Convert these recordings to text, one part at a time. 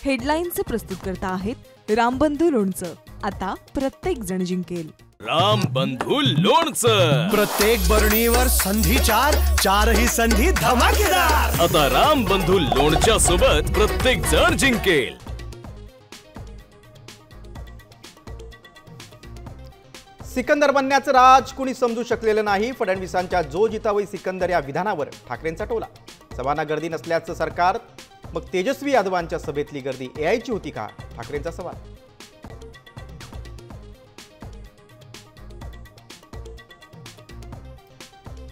हेडलाईन्सचे प्रस्तुतकर्ता आहेत रामबंधू लोणचं। आता प्रत्येक जण जिंकेल। रामबंधू लोणचं। प्रत्येक बरणीवर संधी चार, चारही संधी धमाकेदार। आता रामबंधू लोणच्या सोबत प्रत्येक जण जिंकेल। सिकंदर बनण्याचं राज कुणी समजू शकलेलं नाही। फडणवीसांच्या जो जितावई सिकंदर या विधानावर ठाकरेंचा टोला। सभांना गर्दी नसल्याचं सरकार, मग तेजस्वी यादवांच्या सभेतली गर्दी एआयची होती का? ठाकरेंचा सवाल।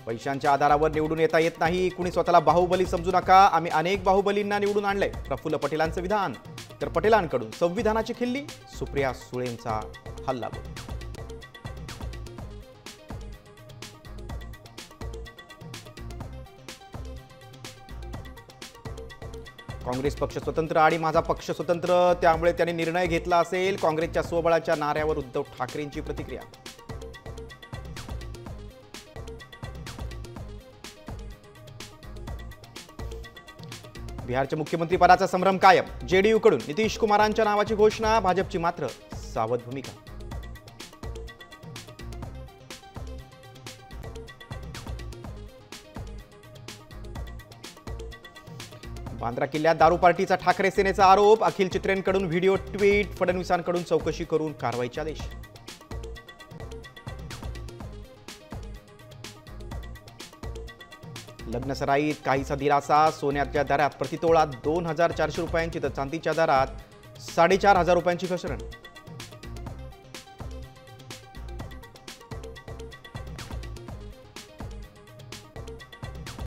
पैशांच्या आधारावर निवडून येता येत नाही, कुणी स्वतःला बाहुबली समजू नका, आम्ही अनेक बाहुबलींना निवडून आणलंय, प्रफुल्ल पटेलांचं विधान। तर पटेलांकडून संविधानाची खिल्ली, सुप्रिया सुळेंचा हल्लाबोल। काँग्रेस पक्ष स्वतंत्र आणि माझा पक्ष स्वतंत्र, त्यामुळे त्यांनी निर्णय घेतला असेल। काँग्रेसच्या स्वबळाच्या नाऱ्यावर उद्धव ठाकरेंची प्रतिक्रिया। बिहारच्या मुख्यमंत्री पदाचा संभ्रम कायम, जेडीयूकडून नितीश कुमारांच्या नावाची घोषणा, भाजपची मात्र सावध भूमिका। बांद्रा किल्ल्यात दारू पार्टीचा ठाकरे सेनेचा आरोप, अखिल चित्रेंकडून व्हिडिओ ट्विट, फडणवीसांकडून चौकशी करून कारवाईचे आदेश। लग्नसराईत काहीसा दिलासा, सोन्याच्या दरात प्रतितोळा 2400 रुपयांची तर चांदीच्या दरात 4500 रुपयांची घसरण।